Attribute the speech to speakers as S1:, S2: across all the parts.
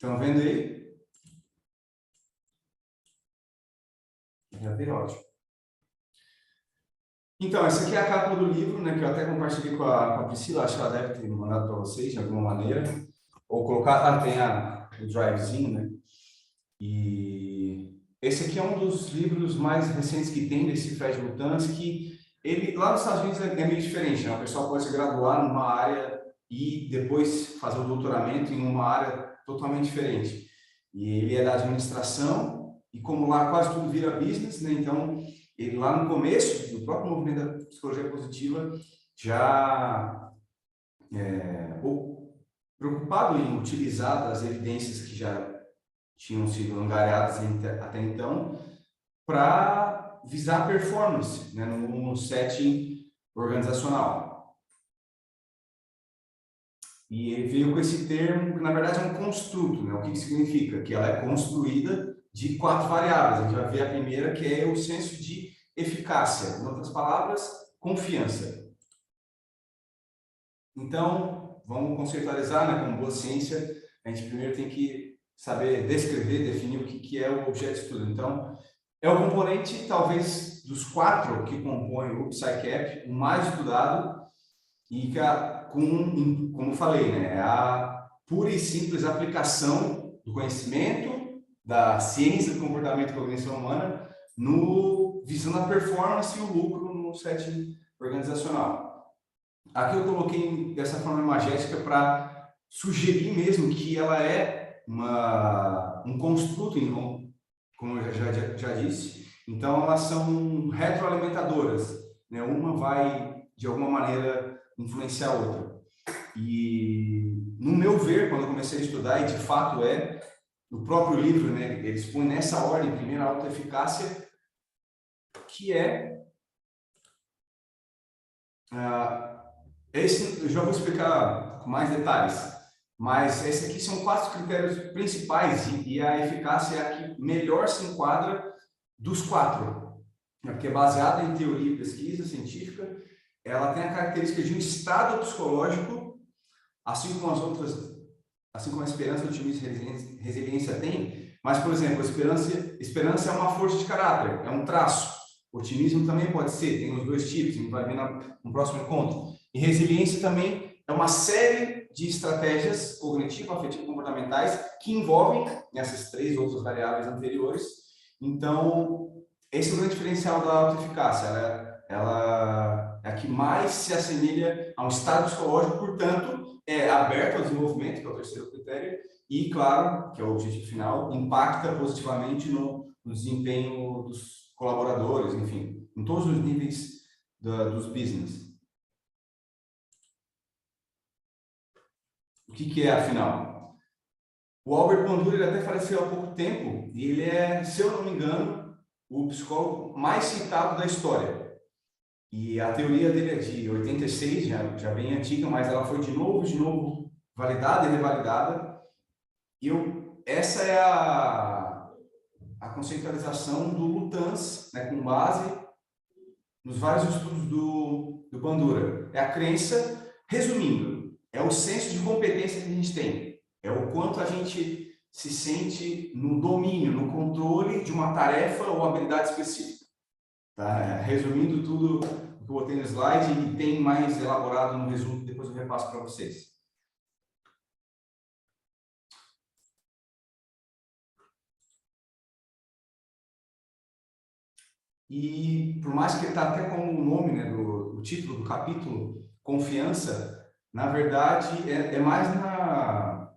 S1: Estão vendo aí? Já tem ótimo. Então, essa aqui é a capa do livro, né, que eu até compartilhei com a Priscila, acho que ela deve ter mandado para vocês de alguma maneira. Ou colocar, tem o drivezinho, né? E esse aqui é um dos livros mais recentes que tem desse Fred Lutanski, que ele, lá nos Estados Unidos é meio diferente, né? O pessoal pode se graduar numa área e depois fazer o doutoramento em uma área totalmente diferente. E ele é da administração, e como lá quase tudo vira business, né? Então, ele lá no começo do próprio movimento da psicologia positiva, já preocupado em utilizar as evidências que já tinham sido angariadas até então, para visar performance, né, no setting organizacional. E ele veio com esse termo, que na verdade é um construto, né? O que significa? Que ela é construída de 4 variáveis. A gente vai ver a primeira, que é o senso de eficácia. Em outras palavras, confiança. Então, vamos conceitualizar, né, como boa ciência, a gente primeiro tem que saber descrever, definir o que é o objeto de estudo. Então, é o componente, talvez, dos 4 que compõem o PsyCap, o mais estudado e que, como falei, né, é a pura e simples aplicação do conhecimento, da ciência do comportamento e cognição humana, visando a performance e o lucro no setting organizacional. Aqui eu coloquei dessa forma imagética para sugerir mesmo que ela é um construto, como eu já disse. Então, elas são retroalimentadoras, né? Uma vai, de alguma maneira, influenciar a outra. E, no meu ver, quando eu comecei a estudar, e de fato no próprio livro, né, eles põem nessa ordem, primeiro a autoeficácia, que é... esse eu já vou explicar com mais detalhes, mas esses aqui são 4 critérios principais e a eficácia é a que melhor se enquadra dos 4, né? Porque é baseada em teoria e pesquisa científica, ela tem a característica de um estado psicológico, assim como as outras, assim como a esperança, otimismo e resiliência tem, mas, por exemplo, a esperança é uma força de caráter, é um traço. O otimismo também pode ser, tem os 2 tipos, a gente vai ver no próximo encontro. E resiliência também é uma série de estratégias cognitivo-afetivo-comportamentais que envolvem essas 3 outras variáveis anteriores. Então, esse é o grande diferencial da autoeficácia. Ela é a que mais se assemelha a um estado psicológico, portanto, é aberto ao desenvolvimento, que é o terceiro critério, e, claro, que é o objetivo final, impacta positivamente no desempenho dos colaboradores, enfim, em todos os níveis dos business. O que é, afinal? O Albert Bandura, ele até faleceu há pouco tempo, e ele é, se eu não me engano, o psicólogo mais citado da história. E a teoria dele é de 86, já bem antiga, mas ela foi de novo validada e revalidada. E essa é a conceitualização do Lutáns, né, com base nos vários estudos do Bandura. É a crença, resumindo, é o senso de competência que a gente tem. É o quanto a gente se sente no domínio, no controle de uma tarefa ou habilidade específica. Tá? Resumindo tudo o que eu botei no slide, e tem mais elaborado no resumo, depois eu repasso para vocês. E por mais que está até com o nome, né, do título do capítulo, confiança, na verdade é mais na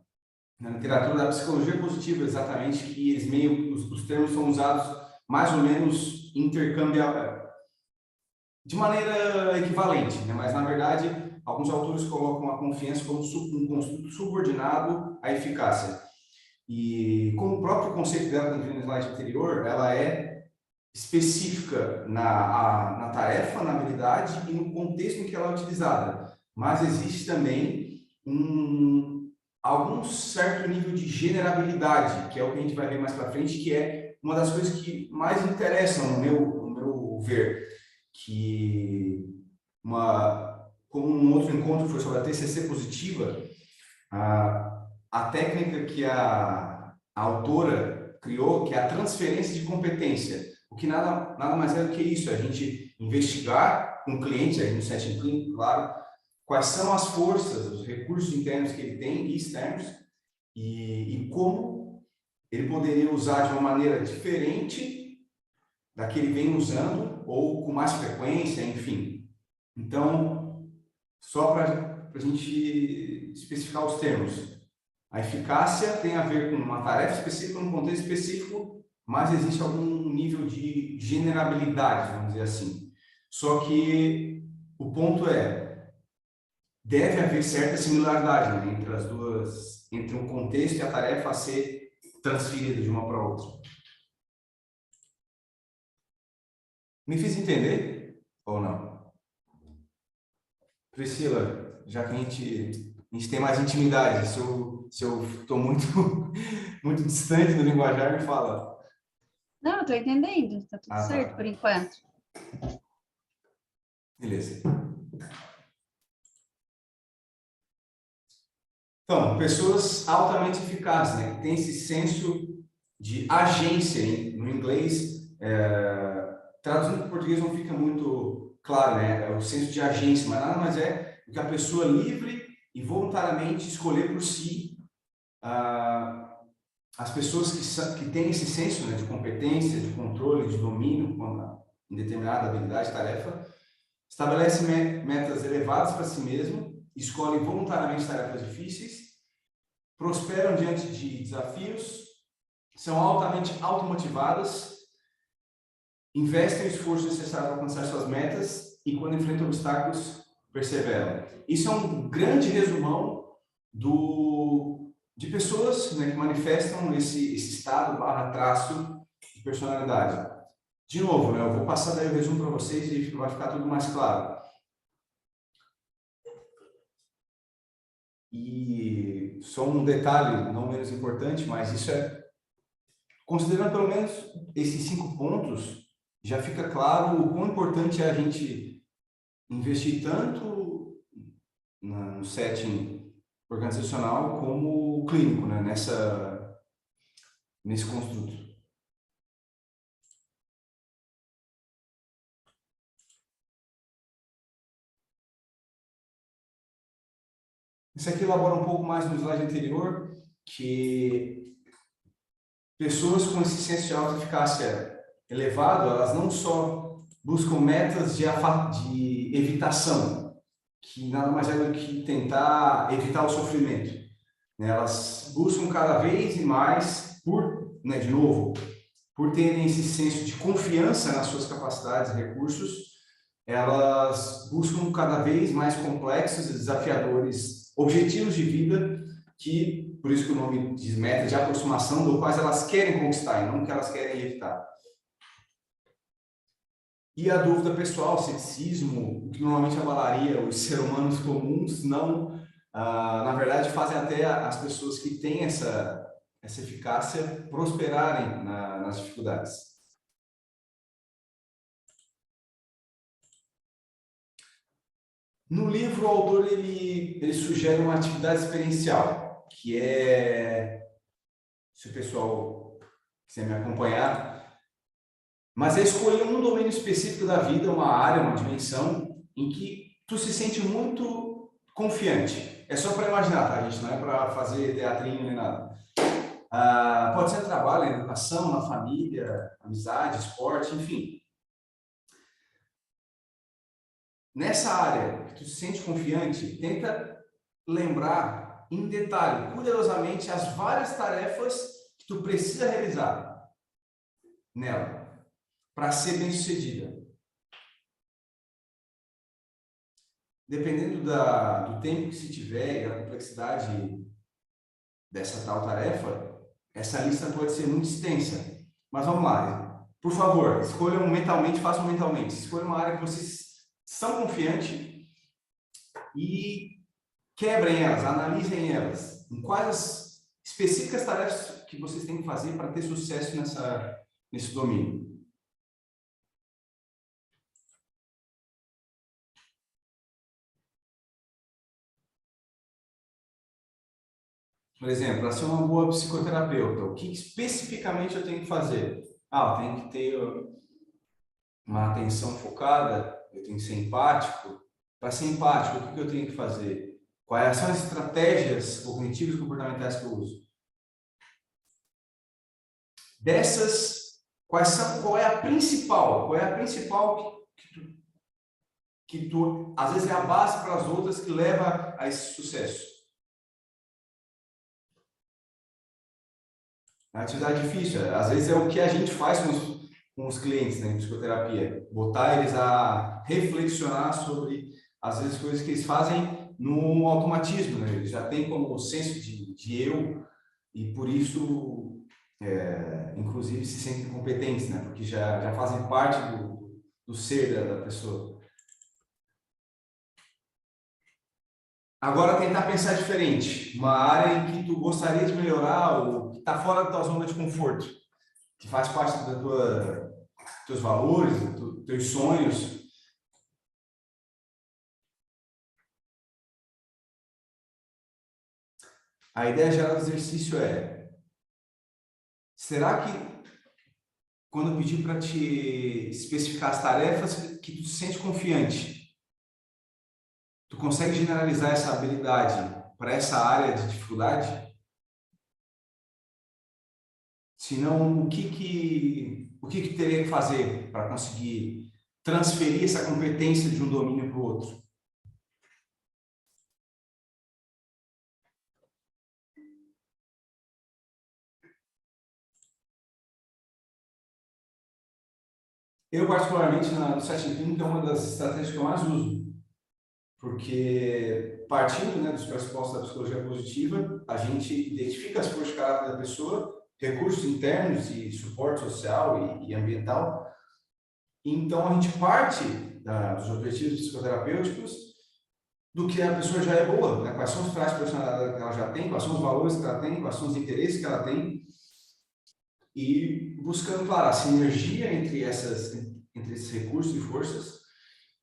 S1: literatura da psicologia positiva, exatamente, que eles os termos são usados mais ou menos de maneira equivalente, né? Mas na verdade alguns autores colocam a confiança como um construto subordinado à eficácia. E como o próprio conceito dela que a gente viu no slide anterior, ela é específica na tarefa, na habilidade e no contexto em que ela é utilizada. Mas existe também algum certo nível de generabilidade, que é o que a gente vai ver mais para frente, que é uma das coisas que mais interessam no meu ver, que como um outro encontro foi sobre a TCC positiva, a técnica que a autora criou, que é a transferência de competência. O que nada mais é do que isso, é a gente investigar com o cliente, aí no setting clínico, claro, quais são as forças, os recursos internos que ele tem e externos, e como ele poderia usar de uma maneira diferente da que ele vem usando, ou com mais frequência, enfim. Então, só para a gente especificar os termos. A eficácia tem a ver com uma tarefa específica, num contexto específico, mas existe algum nível de generabilidade, vamos dizer assim. Só que o ponto é, deve haver certa similaridade, né, entre as duas, entre um contexto e a tarefa a ser transferida de uma para outra. Me fiz entender ou não? Priscila, já que a gente tem mais intimidade, se eu estou muito, muito distante do linguajar, me fala.
S2: Não, eu tô entendendo. Tá tudo
S1: Ah,
S2: certo por
S1: tá.
S2: enquanto.
S1: Beleza. Então, pessoas altamente eficazes, né? Que têm esse senso de agência, no inglês, traduzindo para o português não fica muito claro, né? É o senso de agência, mas nada mais é do que a pessoa livre e voluntariamente escolher por si as pessoas que têm esse senso, né, de competência, de controle, de domínio em determinada habilidade, tarefa, estabelece metas elevadas para si mesmo, escolhe voluntariamente tarefas difíceis, prosperam diante de desafios, são altamente automotivadas, investem o esforço necessário para alcançar suas metas e, quando enfrentam obstáculos, perseveram. Isso é um grande resumão de pessoas, né, que manifestam esse estado barra traço de personalidade. De novo, né, eu vou passar daí o resumo para vocês e vai ficar tudo mais claro. E só um detalhe, não menos importante, mas isso considerando pelo menos esses 5 pontos, já fica claro o quão importante é a gente investir tanto no setting organizacional como clínico, né, nesse construto. Isso aqui elabora um pouco mais no slide anterior, que pessoas com esse senso de autoeficácia elevado, elas não só buscam metas de evitação, que nada mais é do que tentar evitar o sofrimento. Elas buscam cada vez mais, de novo, por terem esse senso de confiança nas suas capacidades e recursos, elas buscam cada vez mais complexos e desafiadores objetivos de vida que, por isso que o nome diz meta de aproximação, do quais elas querem conquistar e não que elas querem evitar. E a dúvida pessoal, o ceticismo, o que normalmente abalaria os seres humanos comuns, não, na verdade, fazem até as pessoas que têm essa eficácia prosperarem nas dificuldades. No livro, o autor ele sugere uma atividade experiencial, que é, se o pessoal quiser me acompanhar, mas é escolher um domínio específico da vida, uma área, uma dimensão, em que tu se sente muito confiante. É só para imaginar, tá, gente? Não é para fazer teatrinho nem nada. Pode ser trabalho, educação, na família, amizade, esporte, enfim. Nessa área que tu se sente confiante, tenta lembrar em detalhe, cuidadosamente, as várias tarefas que tu precisa realizar nela para ser bem-sucedida. Dependendo do tempo que se tiver e da complexidade dessa tal tarefa, essa lista pode ser muito extensa. Mas vamos lá. Por favor, escolham mentalmente, façam mentalmente. Escolham uma área que vocês são confiantes e quebrem elas, analisem elas. Em quais as específicas tarefas que vocês têm que fazer para ter sucesso nesse domínio. Por exemplo, para ser uma boa psicoterapeuta, o que especificamente eu tenho que fazer? Eu tenho que ter uma atenção focada, eu tenho que ser empático. Para ser empático, o que eu tenho que fazer? Quais são as estratégias cognitivas e comportamentais que eu uso? Dessas, qual é a principal? Qual é a principal que tu, às vezes é a base para as outras que leva a esse sucesso? É uma atividade difícil, às vezes é o que a gente faz com os clientes, né, em psicoterapia, botar eles a reflexionar sobre, às vezes, coisas que eles fazem no automatismo, né? Eles já têm como senso de eu e por isso, inclusive, se sentem competentes, né? Porque já fazem parte do ser da pessoa. Agora, tentar pensar diferente. Uma área em que tu gostaria de melhorar ou que está fora da tua zona de conforto, que faz parte dos teus valores, dos teus sonhos. A ideia geral do exercício é: será que quando eu pedir para te especificar as tarefas que tu se sente confiante, tu consegue generalizar essa habilidade para essa área de dificuldade? Se não, o que teria que fazer para conseguir transferir essa competência de um domínio para o outro? Eu, particularmente, no setting clínico, é uma das estratégias que eu mais uso, porque partindo, né, dos pressupostos da psicologia positiva, a gente identifica as forças de caráter da pessoa, recursos internos e suporte social e ambiental. Então, a gente parte dos objetivos psicoterapêuticos do que a pessoa já é boa, né? Quais são os traços de personalidade que ela já tem, quais são os valores que ela tem, quais são os interesses que ela tem, e buscando, claro, a sinergia entre esses recursos e forças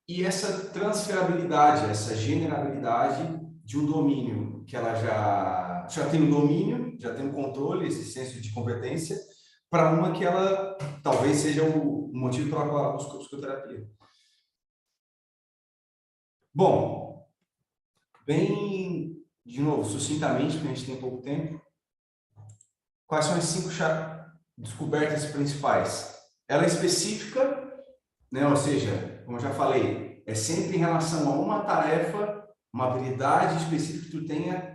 S1: e essa transferabilidade, essa generabilidade de um domínio que ela já tem um domínio, já tem um controle, esse senso de competência, para uma que ela talvez seja o motivo pela qual ela busca psicoterapia. Bom, bem, de novo, sucintamente, porque a gente tem pouco tempo, quais são as 5 descobertas principais? Ela é específica, né? Ou seja, como eu já falei, é sempre em relação a uma tarefa, uma habilidade específica que tu tenha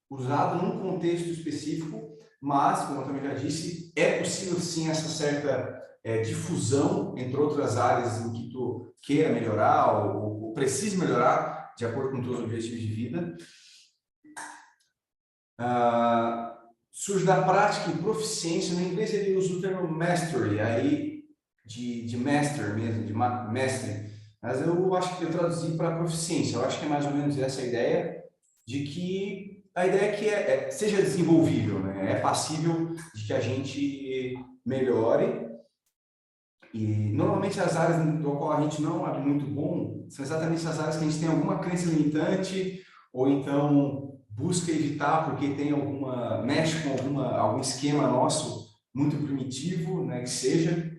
S1: usado num contexto específico, mas, como eu também já disse, é possível sim essa certa difusão entre outras áreas em que tu queira melhorar ou precise melhorar de acordo com os teus objetivos de vida. Surge da prática e proficiência. No inglês ele usa o termo mastery, aí de master mesmo, de mestre, mas eu acho que eu traduzi para proficiência. Eu acho que é mais ou menos essa a ideia, de que a ideia é que seja desenvolvível, né? É passível de que a gente melhore. E normalmente as áreas do qual a gente não é muito bom são exatamente as áreas que a gente tem alguma crença limitante ou então busca evitar porque tem mexe com algum esquema nosso muito primitivo, né, que seja.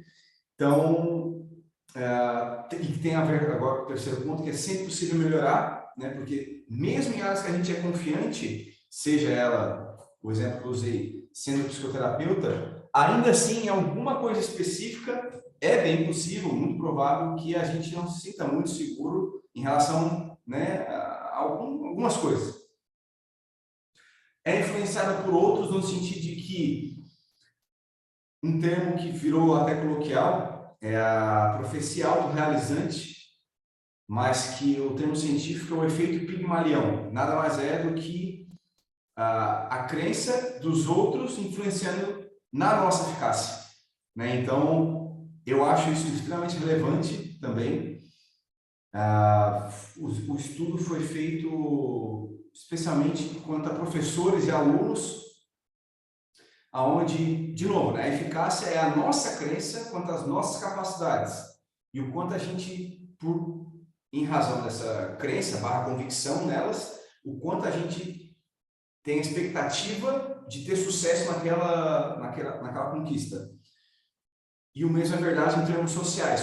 S1: Então, e que tem a ver agora com o terceiro ponto, que é sempre possível melhorar, né, porque mesmo em áreas que a gente é confiante, seja ela, o exemplo que eu usei, sendo psicoterapeuta, ainda assim, em alguma coisa específica, é bem possível, muito provável, que a gente não se sinta muito seguro em relação, né, a algumas coisas. É influenciada por outros no sentido de que um termo que virou até coloquial é a profecia autorrealizante, mas que o termo científico é o efeito Pigmalião. Nada mais é do que a crença dos outros influenciando na nossa eficácia, né? Então, eu acho isso extremamente relevante também. O estudo foi feito especialmente quanto a professores e alunos, aonde, de novo, né, a eficácia é a nossa crença quanto às nossas capacidades e o quanto a gente, em razão dessa crença, / convicção nelas, o quanto a gente tem a expectativa de ter sucesso naquela conquista. E o mesmo é verdade em termos sociais.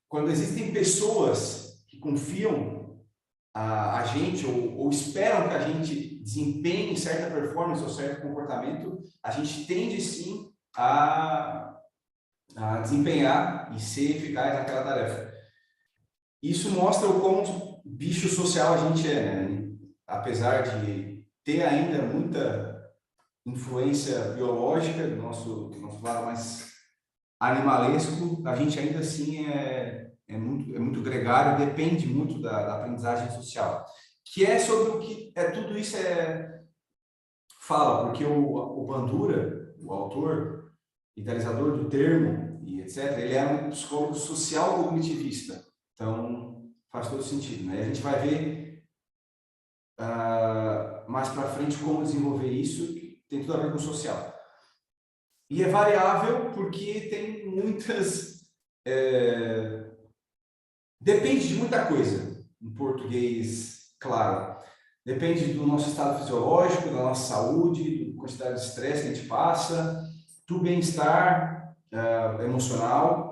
S1: Quando existem pessoas que confiam a gente ou esperam que a gente desempenhe certa performance ou certo comportamento, a gente tende sim a desempenhar e ser eficaz naquela tarefa. Isso mostra o quão bicho social a gente é, né? Apesar de ter ainda muita influência biológica do nosso lado mais animalesco, a gente ainda assim é muito gregário, depende muito da aprendizagem social, que é sobre o que tudo isso fala, porque o Bandura, o autor, idealizador do termo e etc., ele era um psicólogo social cognitivista, então faz todo sentido, né? A gente vai ver mais para frente como desenvolver isso, tem tudo a ver com o social. E é variável porque tem muitas... depende de muita coisa, em português, claro. Depende do nosso estado fisiológico, da nossa saúde, da quantidade de estresse que a gente passa, do bem-estar emocional.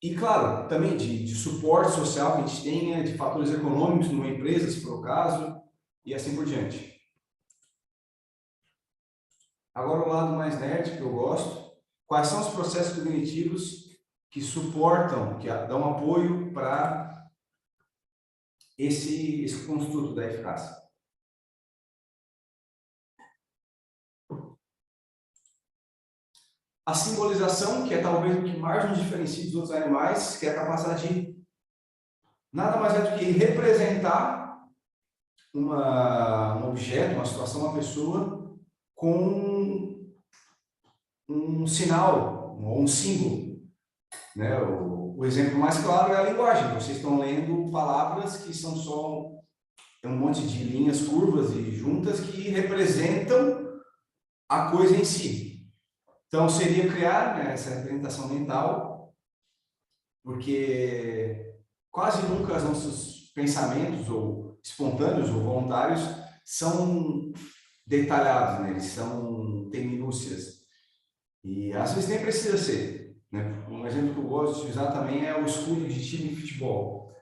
S1: E, claro, também de suporte social que a gente tenha, de fatores econômicos numa empresa, se for o caso, e assim por diante. Agora, o lado mais nerd que eu gosto. Quais são os processos cognitivos que suportam, que dão apoio para esse construto da eficácia? A simbolização, que é talvez o que mais nos diferencia dos outros animais, que é a capacidade de nada mais é do que representar um objeto, uma situação, uma pessoa com um sinal ou um símbolo, né? O exemplo mais claro é a linguagem. Vocês estão lendo palavras que são só um monte de linhas curvas e juntas que representam a coisa em si. Então, seria criar, né, essa representação mental, porque quase nunca os nossos pensamentos, ou espontâneos ou voluntários, são detalhados, né? Eles têm minúcias. E às vezes nem precisa ser, né? Um exemplo que eu gosto de usar também é o escudo de time de futebol.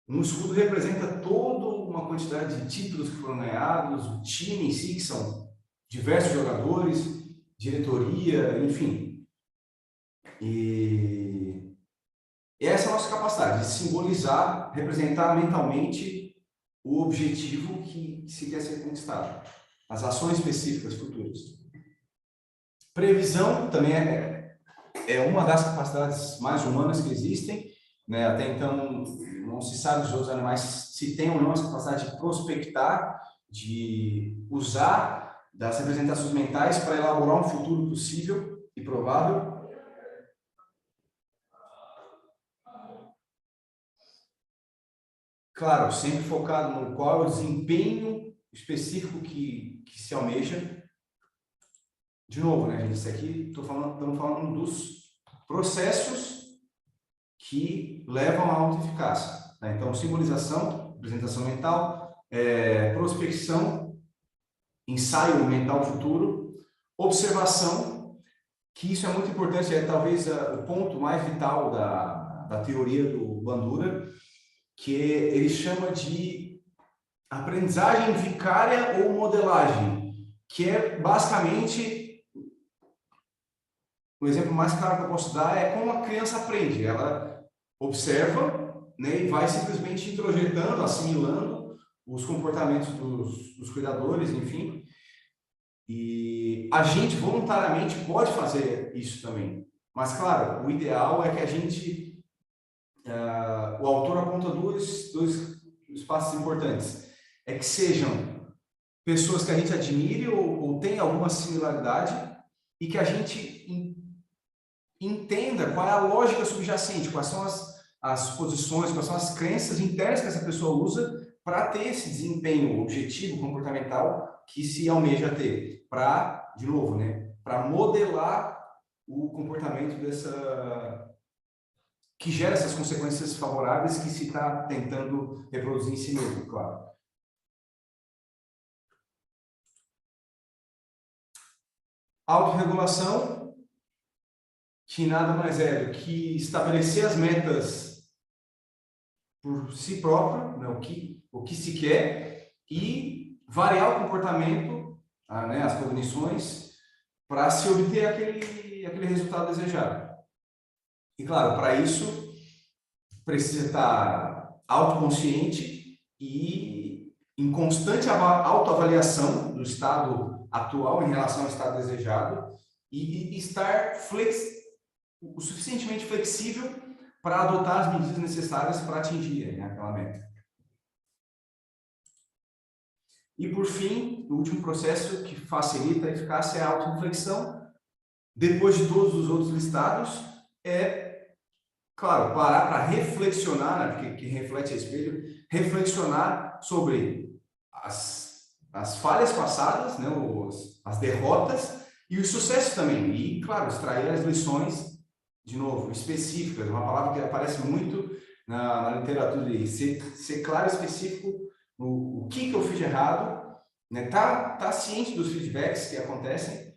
S1: Um escudo representa toda uma quantidade de títulos que foram ganhados, o time em si, que são diversos jogadores, diretoria, enfim. E essa é a nossa capacidade de simbolizar, representar mentalmente o objetivo que se quer ser conquistado, as ações específicas futuras. Previsão também é uma das capacidades mais humanas que existem, né? Até então, não se sabe dos outros animais se tem ou não essa capacidade de prospectar, de usar das representações mentais para elaborar um futuro possível e provável. Claro, sempre focado no qual é o desempenho específico que se almeja. De novo, né, gente? Isso aqui estamos falando dos processos que levam à autoeficácia, né? Então, simbolização, representação mental, prospecção, ensaio mental futuro, observação, que isso é muito importante, é talvez o ponto mais vital da teoria do Bandura, que ele chama de aprendizagem vicária ou modelagem, que é basicamente, um exemplo mais claro que eu posso dar é como a criança aprende. Ela observa, né, e vai simplesmente introjetando, assimilando os comportamentos dos cuidadores, enfim. E a gente voluntariamente pode fazer isso também. Mas, claro, o ideal é que a gente... o autor aponta dois passos importantes. É que sejam pessoas que a gente admire ou tenha alguma similaridade e que a gente entenda qual é a lógica subjacente, quais são as posições, quais são as crenças internas que essa pessoa usa para ter esse desempenho objetivo comportamental que se almeja ter, para, de novo, né, para modelar o comportamento que gera essas consequências favoráveis que se está tentando reproduzir em si mesmo, claro. Autorregulação, que nada mais é do que estabelecer as metas por si próprio, né, o que se quer, e variar o comportamento, né, as cognições, para se obter aquele resultado desejado. E, claro, para isso, precisa estar autoconsciente e em constante autoavaliação do estado atual em relação ao estado desejado e estar o suficientemente flexível para adotar as medidas necessárias para atingir, né, aquela meta. E, por fim, o último processo que facilita a eficácia é a autorreflexão. Depois de todos os outros listados, claro, parar para reflexionar, né, porque quem reflete é espelho, reflexionar sobre as falhas passadas, né, as derrotas e os sucessos também. E, claro, extrair as lições, de novo, específicas, uma palavra que aparece muito na literatura, de ser claro e específico no o que eu fiz de errado, né, tá ciente dos feedbacks que acontecem,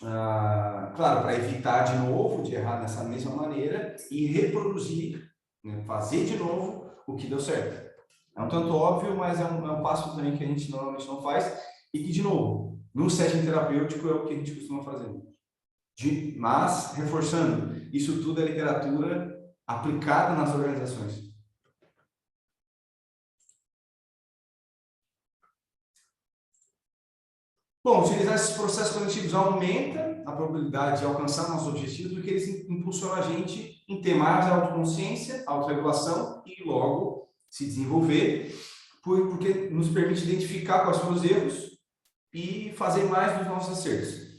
S1: claro, para evitar de novo de errar dessa mesma maneira e reproduzir, né, fazer de novo o que deu certo. É um tanto óbvio, mas é um passo também que a gente normalmente não faz e que, de novo, no setting terapêutico é o que a gente costuma fazer. Mas, reforçando, isso tudo é literatura aplicada nas organizações. Bom, utilizar esses processos cognitivos aumenta a probabilidade de alcançar nossos objetivos, porque eles impulsionam a gente em ter mais autoconsciência, autorregulação e logo se desenvolver, porque nos permite identificar quais foram os erros e fazer mais dos nossos acertos.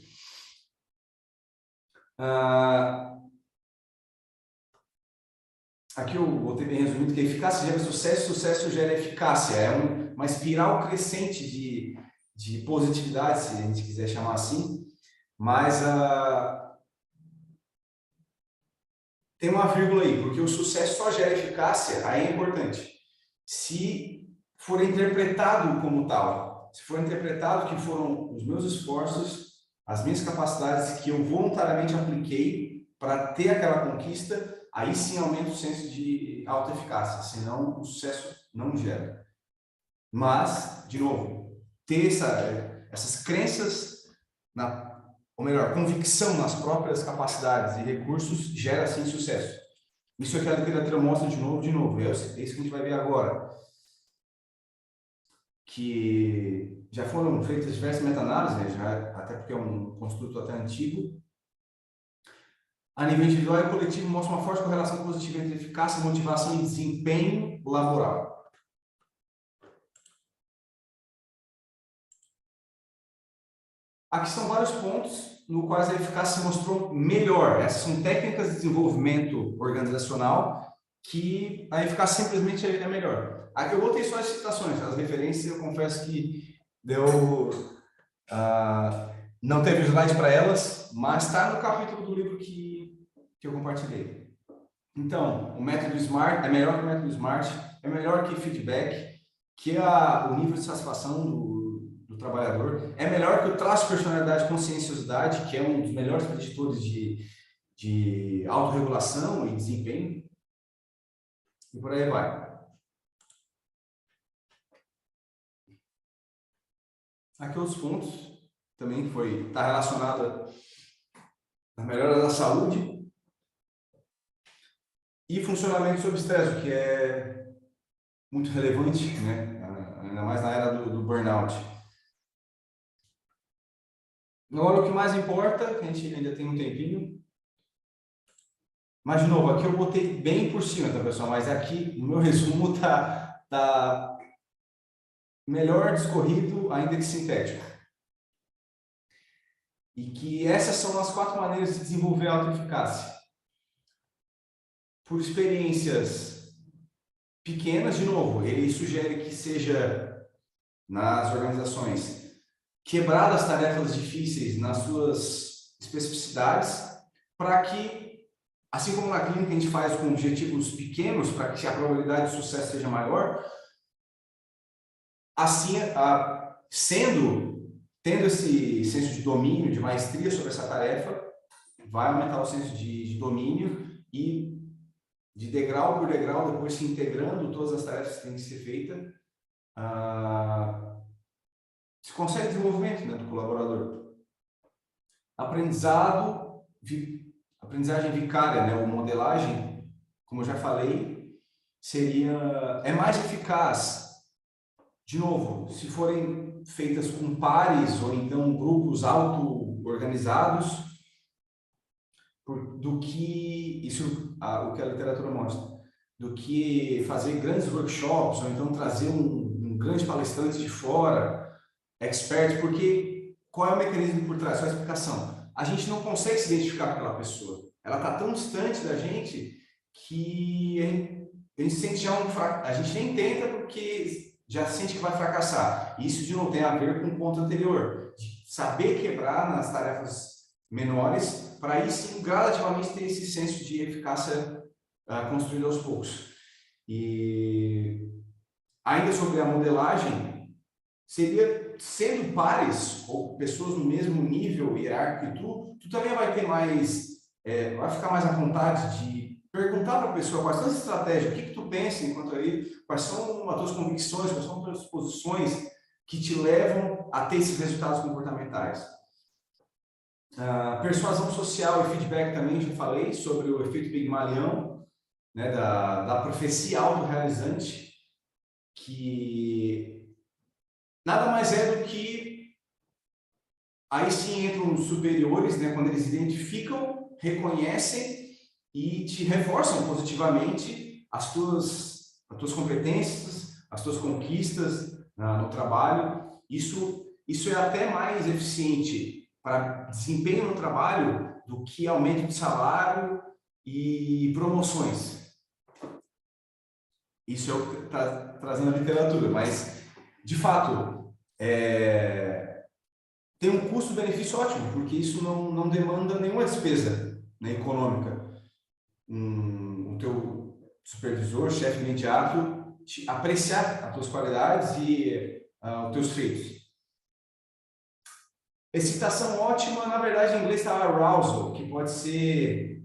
S1: Aqui eu botei bem resumido que a eficácia gera sucesso, sucesso gera eficácia. É uma espiral crescente de positividade, se a gente quiser chamar assim, mas tem uma vírgula aí, porque o sucesso só gera eficácia, aí é importante. Se for interpretado como tal, se for interpretado que foram os meus esforços, as minhas capacidades que eu voluntariamente apliquei para ter aquela conquista, aí sim aumenta o senso de autoeficácia, senão o sucesso não gera. Mas, de novo, ter essas crenças, ou melhor, convicção nas próprias capacidades e recursos gera, sim, sucesso. Isso é que a literatura mostra de novo. É isso que a gente vai ver agora. Que já foram feitas diversas meta-análises, né, até porque é um construto até antigo. A nível individual e coletivo, mostra uma forte correlação positiva entre eficácia, motivação e desempenho laboral. Aqui são vários pontos no quais a eficácia se mostrou melhor. Essas são técnicas de desenvolvimento organizacional que a eficácia simplesmente é melhor. Aqui eu botei só as citações, as referências, eu confesso que não teve slide para elas, mas está no capítulo do livro que eu compartilhei. Então, o método SMART é melhor que o método SMART, é melhor que feedback, que o nível de satisfação do trabalhador, é melhor que o traço de personalidade e conscienciosidade, que é um dos melhores preditores de autorregulação e desempenho, e por aí vai. Aqui outros pontos, também está relacionado à melhora da saúde e funcionamento sob estresse, que é muito relevante, né? Ainda mais na era do burnout. Agora, o que mais importa, que a gente ainda tem um tempinho, mas, de novo, aqui eu botei bem por cima, tá, pessoal? Mas aqui, no meu resumo, tá melhor discorrido, ainda que sintético. E que essas são as 4 maneiras de desenvolver a autoeficácia. Por experiências pequenas, de novo, ele sugere que seja, nas organizações, quebrar as tarefas difíceis nas suas especificidades, para que assim como na clínica a gente faz com objetivos pequenos para que a probabilidade de sucesso seja maior, assim, tendo esse senso de domínio, de maestria sobre essa tarefa, vai aumentar o senso de domínio e de degrau por degrau, depois se integrando todas as tarefas que têm que ser feitas, se consegue desenvolvimento, né, do colaborador. Aprendizagem vicária, né, ou modelagem, como eu já falei, é mais eficaz. De novo, se forem feitas com pares ou então grupos auto-organizados, do que isso, o que a literatura mostra, do que fazer grandes workshops ou então trazer um grande palestrante de fora, expert, porque qual é o mecanismo por trás? Qual é a explicação? A gente não consegue se identificar com aquela pessoa. Ela está tão distante da gente que a gente sente já a gente nem tenta porque já sente que vai fracassar. Isso, de novo, tem a ver com o ponto anterior, de saber quebrar nas tarefas menores, para aí sim, gradativamente, ter esse senso de eficácia construído aos poucos. E ainda sobre a modelagem, seria, sendo pares, ou pessoas no mesmo nível hierárquico que tu também vai ter mais, vai ficar mais à vontade de perguntar para a pessoa quais são as estratégias, o que tu pensa enquanto aí, quais são as tuas convicções, quais são as tuas posições que te levam a ter esses resultados comportamentais. Persuasão social e feedback também, já falei sobre o efeito Pigmalion, né, da profecia autorrealizante, que nada mais é do que, aí sim entram os superiores, né, quando eles identificam, reconhecem e te reforçam positivamente as tuas competências, as tuas conquistas no trabalho. Isso é até mais eficiente para desempenho no trabalho do que aumento de salário e promoções. Isso é o que está trazendo a literatura, mas, de fato, tem um custo-benefício ótimo, porque isso não demanda nenhuma despesa, né, econômica. O teu supervisor, chefe imediato, apreciar as tuas qualidades e os teus feitos. Excitação ótima, na verdade, em inglês está arousal, que pode ser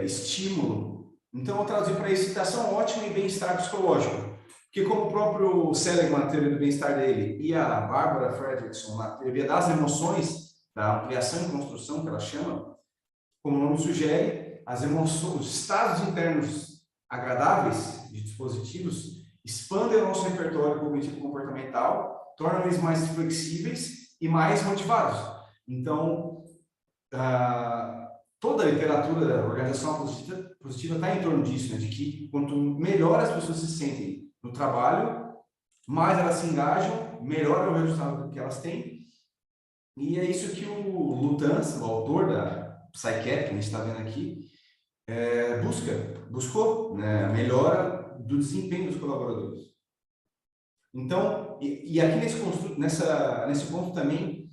S1: estímulo. Então, eu traduzi para excitação ótima e bem-estar psicológico. Porque como o próprio Seligman, na teoria do bem-estar dele, e a Barbara Fredrickson, na teoria das emoções, da ampliação e construção, que ela chama, como o nome sugere, as emoções, os estados internos agradáveis de dispositivos expandem o nosso repertório cognitivo comportamental, tornam eles mais flexíveis e mais motivados. Então, toda a literatura da organização positiva está em torno disso, né? De que quanto melhor as pessoas se sentem no trabalho, mais elas se engajam, melhor é o resultado que elas têm. E é isso que o Lutanz, o autor da Psycap, que a gente está vendo aqui, buscou, né? A melhora do desempenho dos colaboradores. Então, e aqui nesse ponto também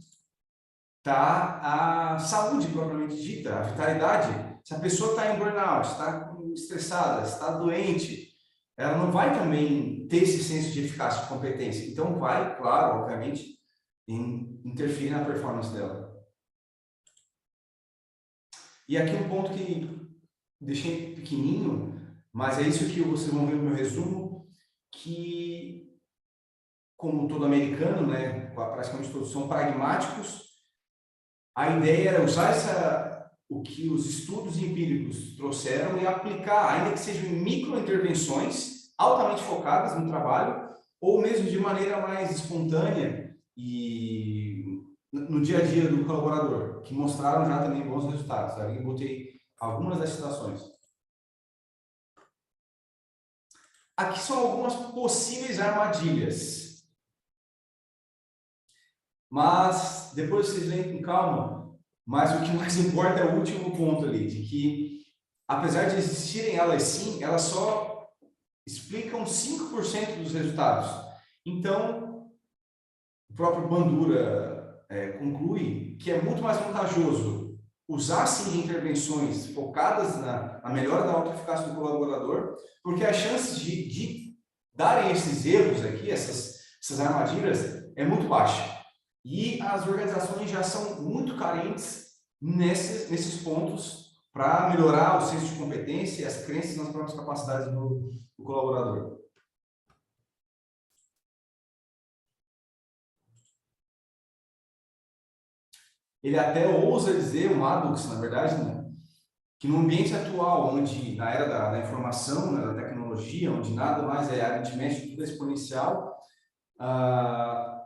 S1: está a saúde propriamente dita, a vitalidade. Se a pessoa está em burnout, está estressada, está doente, ela não vai também ter esse senso de eficácia, de competência. Então, vai, claro, obviamente, interferir na performance dela. E aqui um ponto que deixei pequenininho, mas é isso que vocês vão ver no meu resumo, que, como todo americano, né, praticamente todos são pragmáticos, a ideia era usar o que os estudos empíricos trouxeram e aplicar, ainda que sejam microintervenções altamente focadas no trabalho, ou mesmo de maneira mais espontânea e no dia a dia do colaborador, que mostraram já também bons resultados. Aqui eu botei algumas das citações. Aqui são algumas possíveis armadilhas. Mas, depois vocês leem com calma, mas o que mais importa é o último ponto ali, de que, apesar de existirem elas sim, elas só explicam 5% dos resultados. Então, o próprio Bandura conclui que é muito mais vantajoso usar sim de intervenções focadas na melhora da autoeficácia do colaborador, porque as chances de darem esses erros aqui, essas armadilhas, é muito baixa. E as organizações já são muito carentes nesses pontos para melhorar o senso de competência e as crenças nas próprias capacidades do colaborador. Ele até ousa dizer, o Maddox, na verdade, né, que no ambiente atual, onde na era da informação, né, da tecnologia, onde nada mais é aritmético, tudo é exponencial,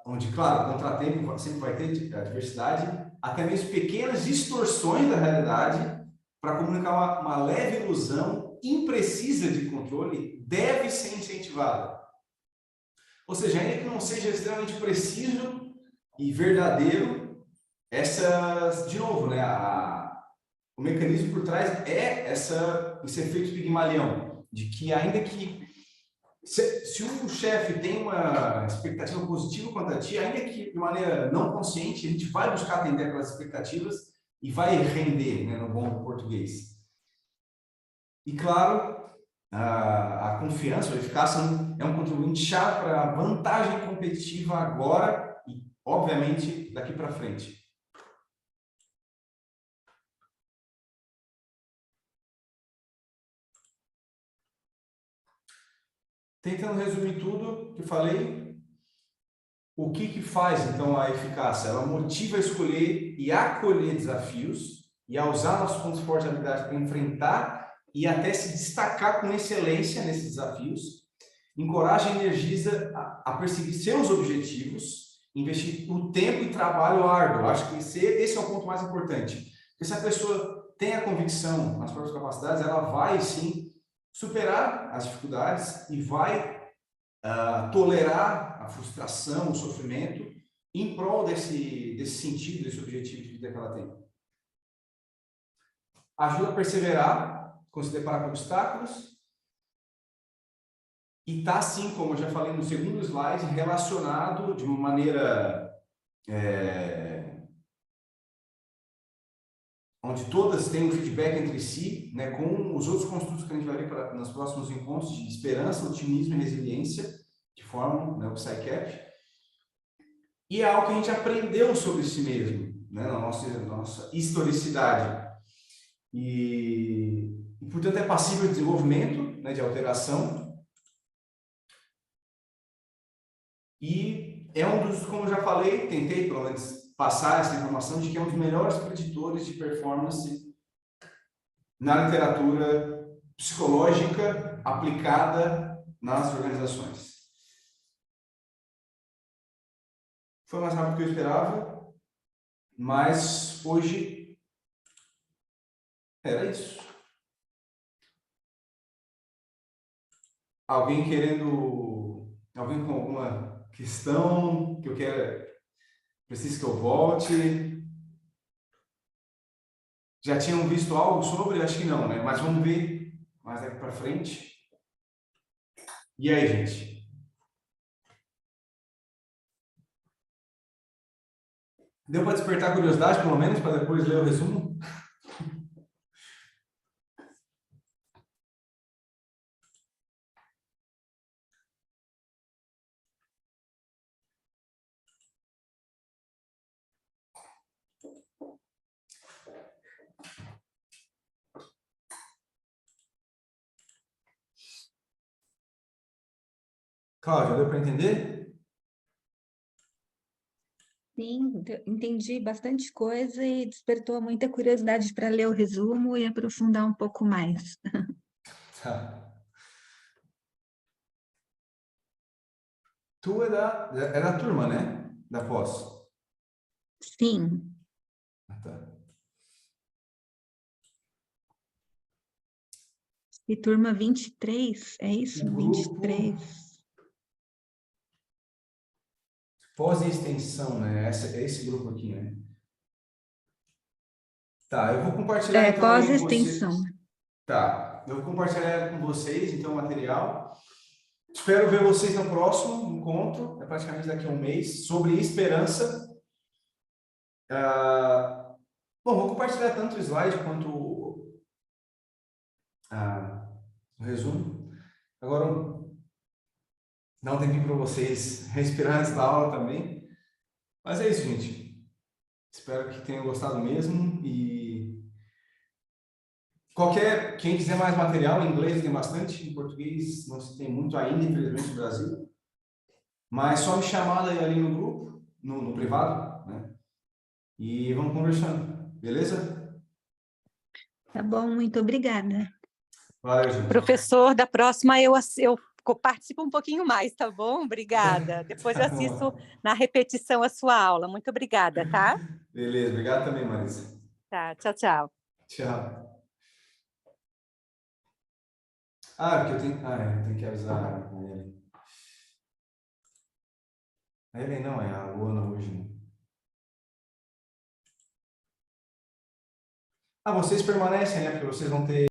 S1: onde, claro, contratempo sempre vai ter diversidade, até mesmo pequenas distorções da realidade para comunicar uma leve ilusão imprecisa de controle deve ser incentivada. Ou seja, ainda que não seja extremamente preciso e verdadeiro, de novo, né, o mecanismo por trás é esse efeito Pigmalião, de que ainda que se o chefe tem uma expectativa positiva quanto a ti, ainda que de maneira não consciente, a gente vai buscar atender aquelas expectativas e vai render, né, no bom português. E claro, a confiança, a eficácia é um contribuinte chave para a vantagem competitiva agora e, obviamente, daqui para frente. Tentando resumir tudo que eu falei, o que faz, então, a eficácia? Ela motiva a escolher e acolher desafios e a usar nossos pontos fortes e habilidades para enfrentar e até se destacar com excelência nesses desafios. Encoraja e energiza a perseguir seus objetivos, investir o tempo e trabalho árduo. Eu acho que esse é o ponto mais importante. Porque se a pessoa tem a convicção nas próprias capacidades, ela vai, sim, superar as dificuldades e vai tolerar a frustração, o sofrimento, em prol desse sentido, desse objetivo de vida que ela tem. Ajuda a perseverar, quando se depara com obstáculos, e está, sim, como eu já falei no segundo slide, relacionado de uma maneira onde todas têm um feedback entre si, né, com os outros construtos que a gente vai ver nos próximos encontros de esperança, otimismo e resiliência, que formam, né, o PsyCap. E é algo que a gente aprendeu sobre si mesmo, né, na nossa historicidade. E, portanto, é passível de desenvolvimento, né, de alteração. E é um dos, como eu já falei, tentei pelo menos passar essa informação de que é um dos melhores preditores de performance na literatura psicológica aplicada nas organizações. Foi mais rápido do que eu esperava, mas hoje era isso. Alguém com alguma questão que precisa que eu volte? Já tinham visto algo sobre? Acho que não, né? Mas vamos ver mais daqui para frente. E aí, gente? Deu para despertar a curiosidade, pelo menos, para depois ler o resumo? Cláudia, deu para entender?
S2: Sim, entendi bastante coisa e despertou muita curiosidade para ler o resumo e aprofundar um pouco mais.
S1: Tá. Tu é da turma, né? Da pós.
S2: Sim.
S1: Tá.
S2: E turma 23, é isso?
S1: O grupo
S2: 23.
S1: pós e extensão, né? Esse grupo aqui, né? Tá, eu vou compartilhar então aí com vocês.
S2: Pós-extensão.
S1: Tá, eu vou compartilhar com vocês então o material. Espero ver vocês no próximo encontro, é praticamente daqui a um mês, sobre esperança. Bom, vou compartilhar tanto o slide quanto o resumo. Agora, dar um tempinho para vocês respirar antes da aula também. Mas é isso, gente. Espero que tenham gostado mesmo. E quem quiser mais material, em inglês tem bastante, em português não se tem muito ainda, infelizmente, no Brasil. Mas só me chamar ali no grupo, no privado, né? E vamos conversando, beleza?
S2: Tá bom, muito obrigada.
S1: Valeu, gente.
S3: Professor, da próxima eu participo um pouquinho mais, tá bom? Obrigada. Depois eu
S1: Tá
S3: assisto
S1: bom.
S3: na repetição a sua aula. Muito obrigada, tá?
S1: Beleza, obrigado também, Marisa.
S3: Tá, tchau, tchau.
S1: Tchau. Porque eu tenho que avisar a ele. A ele não, é a Luana hoje, né? Vocês permanecem, né? Porque vocês vão ter